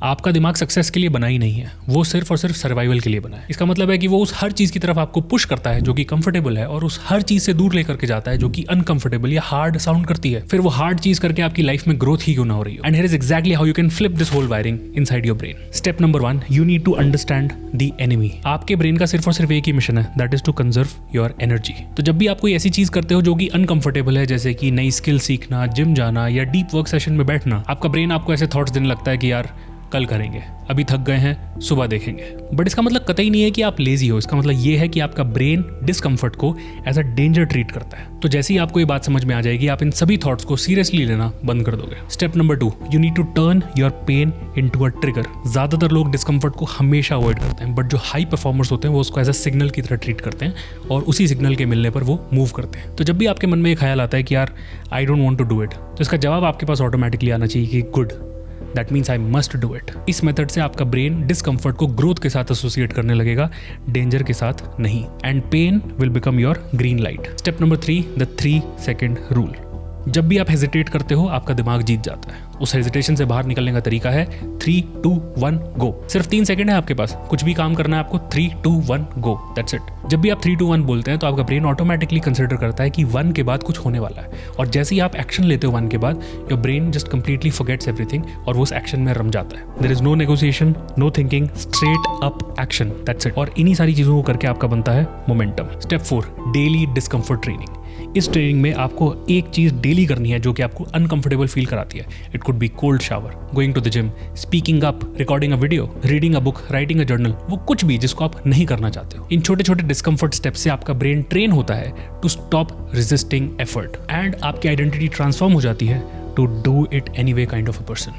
आपका दिमाग सक्सेस के लिए बना ही नहीं है, वो सिर्फ और सिर्फ सर्वाइवल के लिए बना है। इसका मतलब है कि वो उस हर चीज की तरफ आपको पुश करता है जो कि कंफर्टेबल है और उस हर चीज से दूर लेकर के जाता है जो कि अनकंफर्टेबल या हार्ड साउंड करती है। फिर वो हार्ड चीज करके आपकी लाइफ में ग्रोथ ही क्यों ना हो रही हो। And here is exactly how you can flip this whole wiring inside your brain. Step number 1, you need to understand the enemy. आपके ब्रेन का सिर्फ और सिर्फ एक ही मिशन है, that is to conserve your energy. तो जब भी आप कोई ऐसी चीज करते हो जो कि अनकंफर्टेबल है, जैसे कि नई स्किल सीखना, जिम जाना या डीप वर्क सेशन में बैठना, आपका ब्रेन आपको ऐसे थॉट्स देने लगता है कि यार कल करेंगे, अभी थक गए हैं, सुबह देखेंगे। बट इसका मतलब कतई नहीं है कि आप लेजी हो। इसका मतलब ये है कि आपका ब्रेन डिस्कम्फर्ट को एज अ डेंजर ट्रीट करता है। तो जैसे ही आपको ये बात समझ में आ जाएगी, आप इन सभी थॉट्स को सीरियसली लेना बंद कर दोगे। Step number 2, you need to turn your pain into a trigger. ज्यादातर लोग डिस्कम्फर्ट को हमेशा अवॉइड करते हैं, बट जो हाई परफॉर्मर्स होते हैं वो उसको एज अ सिग्नल की तरह ट्रीट करते हैं और उसी सिग्नल के मिलने पर वो मूव करते हैं। तो जब भी आपके मन में ये ख्याल आता है कि यार I don't want to do it, तो इसका जवाब आपके पास ऑटोमेटिकली आना चाहिए कि good, that means I must do it. इस मेथड से आपका ब्रेन डिस्कम्फर्ट को ग्रोथ के साथ एसोसिएट करने लगेगा, डेंजर के साथ नहीं। And pain will become your green light. Step number 3, the 3 second rule. जब भी आप हेजिटेट करते हो, आपका दिमाग जीत जाता है। उस हेजिटेशन से बाहर निकलने का तरीका है 3, 2, 1 गो। सिर्फ 3 सेकंड है आपके पास, कुछ भी काम करना है आपको, 3, 2, 1 गो, दैट्स इट। जब भी आप 3, 2, 1 बोलते हैं तो आपका ब्रेन ऑटोमेटिकली कंसिडर करता है कि 1 के बाद कुछ होने वाला है, और जैसे ही आप एक्शन लेते हो 1 के बाद, your brain just completely forgets everything और वो उस एक्शन में रम जाता है। There is no negotiation, no thinking, straight up action, that's it. और इन्हीं सारी चीजों को करके आपका बनता है momentum. Step 4, daily discomfort training. इस ट्रेनिंग में आपको एक चीज डेली करनी है जो कि आपको अनकंफर्टेबल फील कराती है। It could be cold shower, going to the gym, speaking up, recording a video, reading a book, writing a journal, वो कुछ भी जिसको आप नहीं करना चाहते हो। इन छोटे छोटे डिस्कम्फर्ट स्टेप से आपका ब्रेन ट्रेन होता है to stop resisting effort, and आपकी आइडेंटिटी ट्रांसफॉर्म हो जाती है to do it anyway kind of a person,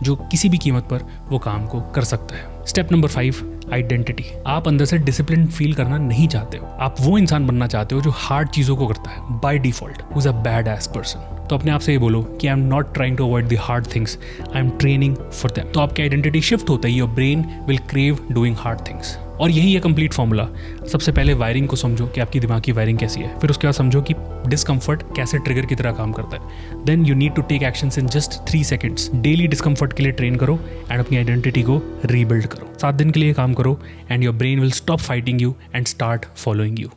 जो किसी भी कीमत पर वो काम को कर सकता है। Step number 5, identity. आप अंदर से डिसिप्लिन फील करना नहीं चाहते हो, आप वो इंसान बनना चाहते हो जो हार्ड चीजों को करता है by default, who is a bad ass person. तो अपने आप से ये बोलो कि I am not trying to avoid the hard things, I am training for them. तो आपकी आइडेंटिटी शिफ्ट होता ही your brain will crave doing hard things. और यही है कंप्लीट फॉर्मूला। सबसे पहले वायरिंग को समझो कि आपकी दिमाग की वायरिंग कैसी है, फिर उसके बाद समझो कि डिस्कम्फर्ट कैसे ट्रिगर की तरह काम करता है। Then you need to take actions in just 3 seconds. Daily discomfort के लिए ट्रेन करो एंड अपनी आइडेंटिटी को रीबिल्ड करो। 7 दिन के लिए काम करो and your brain will stop fighting you and start following you.